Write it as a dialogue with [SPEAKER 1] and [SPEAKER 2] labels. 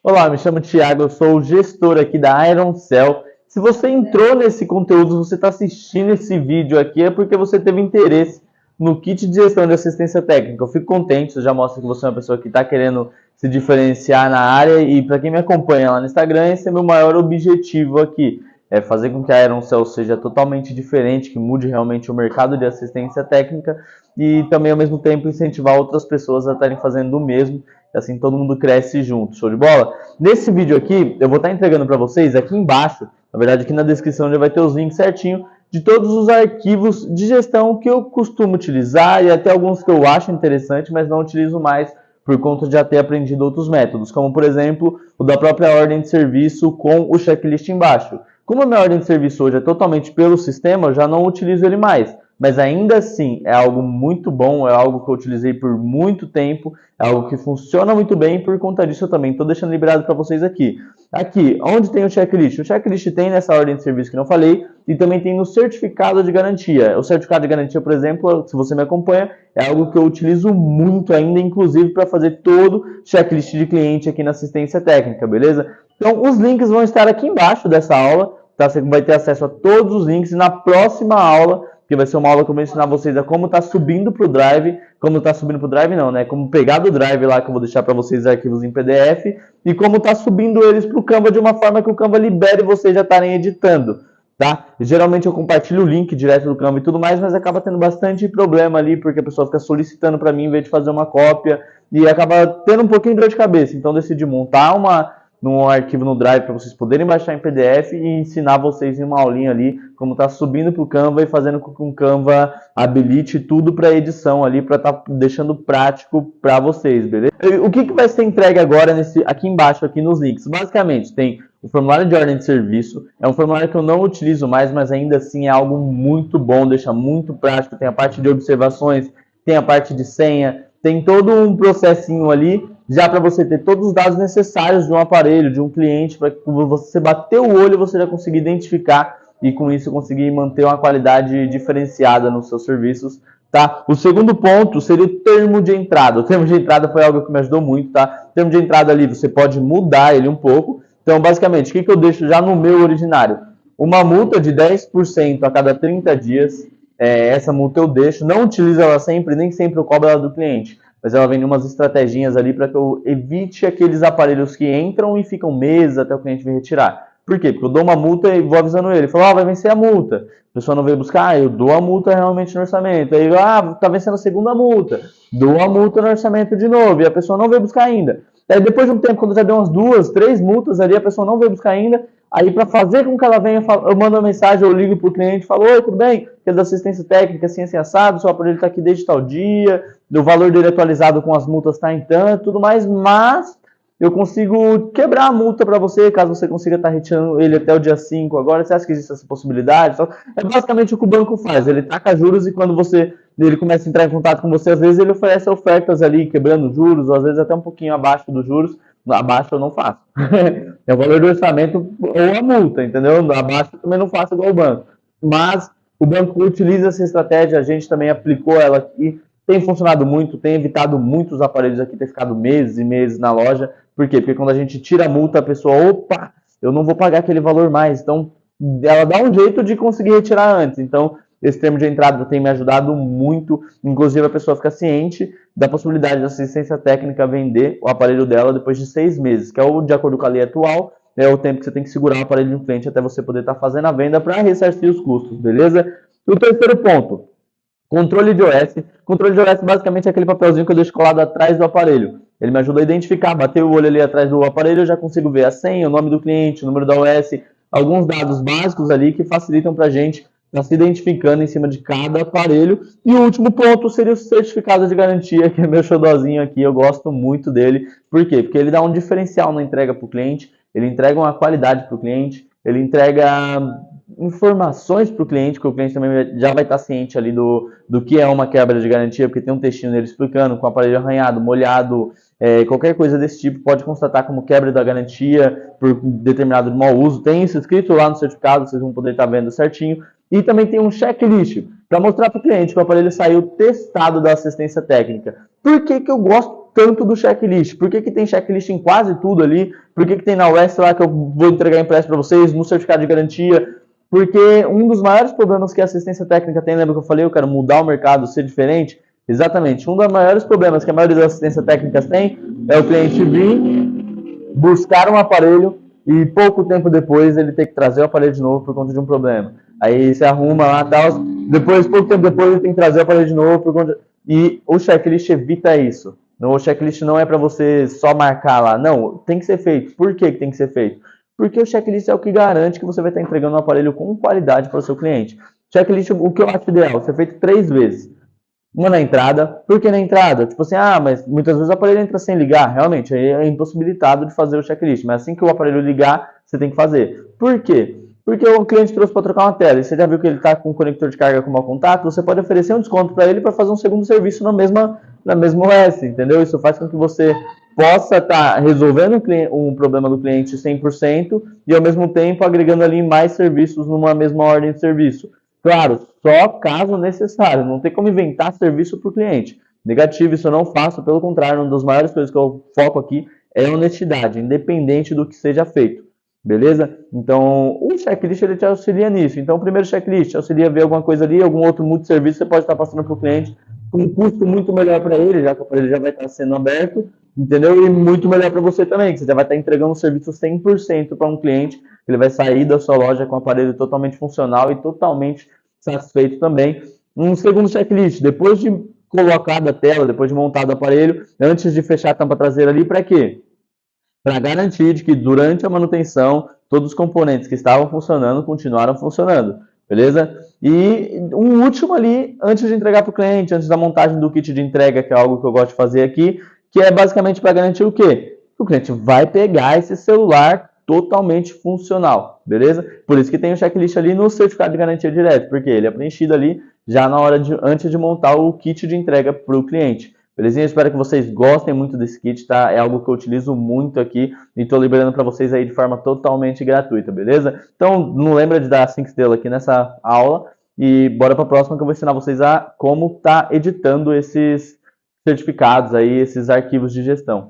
[SPEAKER 1] Olá, me chamo Thiago, eu sou o gestor aqui da Ironcell. Se você entrou nesse conteúdo, você está assistindo esse vídeo aqui, é porque você teve interesse no kit de gestão de assistência técnica. Eu fico contente, isso já mostra que você é uma pessoa que está querendo se diferenciar na área e para quem me acompanha lá no Instagram, esse é meu maior objetivo aqui. É fazer com que a Ironcell seja totalmente diferente, que mude realmente o mercado de assistência técnica e também ao mesmo tempo incentivar outras pessoas a estarem fazendo o mesmo. Assim todo mundo cresce junto, show de bola? Nesse vídeo aqui, eu vou estar entregando para vocês aqui embaixo, na verdade aqui na descrição já vai ter os links certinho, de todos os arquivos de gestão que eu costumo utilizar e até alguns que eu acho interessante, mas não utilizo mais por conta de já ter aprendido outros métodos, como por exemplo o da própria ordem de serviço com o checklist embaixo. Como a minha ordem de serviço hoje é totalmente pelo sistema, eu já não utilizo ele mais. Mas ainda assim é algo muito bom, é algo que eu utilizei por muito tempo, é algo que funciona muito bem e por conta disso eu também estou deixando liberado para vocês aqui. Aqui, onde tem o checklist? O checklist tem nessa ordem de serviço que não falei e também tem no certificado de garantia. O certificado de garantia, por exemplo, se você me acompanha, é algo que eu utilizo muito ainda, inclusive para fazer todo checklist de cliente aqui na assistência técnica, beleza? Então, os links vão estar aqui embaixo dessa aula, tá? Você vai ter acesso a todos os links e na próxima aula que vai ser uma aula que eu vou ensinar vocês a como tá subindo pro Drive, como tá subindo pro Drive não, né? Como pegar do Drive lá, que eu vou deixar para vocês arquivos em PDF, e como tá subindo eles pro Canva de uma forma que o Canva libere vocês já estarem editando, tá? Geralmente eu compartilho o link direto do Canva e tudo mais, mas acaba tendo bastante problema ali, porque a pessoa fica solicitando para mim em vez de fazer uma cópia, e acaba tendo um pouquinho de dor de cabeça. Então eu decidi montar num arquivo no Drive para vocês poderem baixar em PDF e ensinar vocês em uma aulinha ali como tá subindo para o Canva e fazendo com que o Canva habilite tudo para edição ali, para estar deixando prático para vocês, beleza? O que vai ser entregue agora aqui embaixo, aqui nos links? Basicamente, tem o formulário de ordem de serviço, é um formulário que eu não utilizo mais, mas ainda assim é algo muito bom, deixa muito prático, tem a parte de observações, tem a parte de senha, tem todo um processinho ali, já para você ter todos os dados necessários de um aparelho, de um cliente, para que você bater o olho você já conseguir identificar e com isso conseguir manter uma qualidade diferenciada nos seus serviços, tá? O segundo ponto seria o termo de entrada. O termo de entrada foi algo que me ajudou muito, tá? O termo de entrada ali você pode mudar ele um pouco. Então, basicamente, o que eu deixo já no meu originário? Uma multa de 10% a cada 30 dias. Essa multa eu deixo, não utilizo ela sempre, nem sempre eu cobro ela do cliente, mas ela vem em umas estratégias ali para que eu evite aqueles aparelhos que entram e ficam meses até o cliente vir retirar. Por quê? Porque eu dou uma multa e vou avisando ele. Falo, vai vencer a multa. A pessoa não veio buscar, eu dou a multa realmente no orçamento. Aí, tá vencendo a segunda multa. Dou a multa no orçamento de novo e a pessoa não veio buscar ainda. Aí depois de um tempo, quando já deu umas 2, 3 multas ali, a pessoa não veio buscar ainda. Aí, para fazer com que ela venha, eu mando uma mensagem, eu ligo para o cliente, falo, oi, tudo bem? Que é da assistência técnica, assim, assim, assado, seu aparelho está aqui desde tal dia, o valor dele atualizado com as multas está em tanto, tudo mais, mas eu consigo quebrar a multa para você, caso você consiga estar retirando ele até o dia 5 agora. Você acha que existe essa possibilidade? Então, é basicamente o que o banco faz, ele taca juros e quando ele começa a entrar em contato com você, às vezes ele oferece ofertas ali, quebrando juros, ou às vezes até um pouquinho abaixo dos juros. Abaixo eu não faço. É o valor do orçamento ou a multa, entendeu? Abaixo eu também não faço igual o banco. Mas o banco utiliza essa estratégia, a gente também aplicou ela aqui. Tem funcionado muito, tem evitado muitos aparelhos aqui ter ficado meses e meses na loja. Por quê? Porque quando a gente tira a multa, a pessoa, opa, eu não vou pagar aquele valor mais. Então, ela dá um jeito de conseguir retirar antes. Então, esse termo de entrada tem me ajudado muito. Inclusive, a pessoa fica ciente da possibilidade de assistência técnica vender o aparelho dela depois de 6 meses, que é o de acordo com a lei atual, é o tempo que você tem que segurar o aparelho de um cliente até você poder estar fazendo a venda para ressarcir os custos, beleza? E o terceiro ponto, controle de OS. Controle de OS basicamente é aquele papelzinho que eu deixo colado atrás do aparelho. Ele me ajuda a identificar, bater o olho ali atrás do aparelho, eu já consigo ver a senha, o nome do cliente, o número da OS, alguns dados básicos ali que facilitam para a gente estar se identificando em cima de cada aparelho. E o último ponto seria o certificado de garantia, que é meu xodózinho aqui, eu gosto muito dele. Por quê? Porque ele dá um diferencial na entrega para o cliente, ele entrega uma qualidade para o cliente, ele entrega informações para o cliente, que o cliente também já vai estar ciente ali do que é uma quebra de garantia, porque tem um textinho nele explicando, com o aparelho arranhado, molhado, qualquer coisa desse tipo pode constatar como quebra da garantia por determinado mau uso. Tem isso escrito lá no certificado, vocês vão poder estar vendo certinho. E também tem um checklist para mostrar para o cliente que o aparelho saiu testado da assistência técnica. Por que eu gosto tanto do checklist? Por que tem checklist em quase tudo ali? Por que tem na West lá que eu vou entregar impresso para vocês, no certificado de garantia? Porque um dos maiores problemas que a assistência técnica tem, lembra que eu falei, eu quero mudar o mercado, ser diferente? Exatamente. Um dos maiores problemas que a maioria das assistências técnicas tem é o cliente vir buscar um aparelho e pouco tempo depois ele ter que trazer o aparelho de novo por conta de um problema. Aí você arruma lá e tal, depois, pouco tempo depois, ele tem que trazer o aparelho de novo por conta... E o checklist evita isso. O checklist não é para você só marcar lá. Não, tem que ser feito. Por que tem que ser feito? Porque o checklist é o que garante que você vai estar entregando um aparelho com qualidade para o seu cliente. Checklist, o que eu acho ideal, ser feito 3 vezes. Uma na entrada. Por que na entrada? Tipo assim, mas muitas vezes o aparelho entra sem ligar. Realmente, aí é impossibilitado de fazer o checklist. Mas assim que o aparelho ligar, você tem que fazer. Por quê? Porque o cliente trouxe para trocar uma tela e você já viu que ele está com um conector de carga com mau contato, você pode oferecer um desconto para ele para fazer um segundo serviço na mesma OS, entendeu? Isso faz com que você possa estar resolvendo um problema do cliente 100% e ao mesmo tempo agregando ali mais serviços numa mesma ordem de serviço. Claro, só caso necessário, não tem como inventar serviço para o cliente. Negativo, isso eu não faço, pelo contrário, uma das maiores coisas que eu foco aqui é a honestidade, independente do que seja feito. Beleza? Então, o checklist ele te auxilia nisso. Então, o primeiro checklist auxilia a ver alguma coisa ali, algum outro multisserviço você pode estar passando para o cliente com um custo muito melhor para ele, já que o aparelho já vai estar sendo aberto, entendeu? E muito melhor para você também, que você já vai estar entregando um serviço 100% para um cliente, ele vai sair da sua loja com o aparelho totalmente funcional e totalmente satisfeito também. Um segundo checklist, depois de colocada a tela, depois de montado o aparelho, antes de fechar a tampa traseira ali, para quê? Para garantir de que durante a manutenção todos os componentes que estavam funcionando continuaram funcionando, beleza? E um último ali, antes de entregar para o cliente, antes da montagem do kit de entrega, que é algo que eu gosto de fazer aqui, que é basicamente para garantir o quê? Que o cliente vai pegar esse celular totalmente funcional, beleza? Por isso que tem o checklist ali no certificado de garantia direto, porque ele é preenchido ali já na hora antes de montar o kit de entrega para o cliente. Belezinha? Eu espero que vocês gostem muito desse kit, tá? É algo que eu utilizo muito aqui e estou liberando para vocês aí de forma totalmente gratuita, beleza? Então, não lembra de dar 5 estrelas aqui nessa aula e bora para a próxima que eu vou ensinar vocês a como tá editando esses certificados aí, esses arquivos de gestão.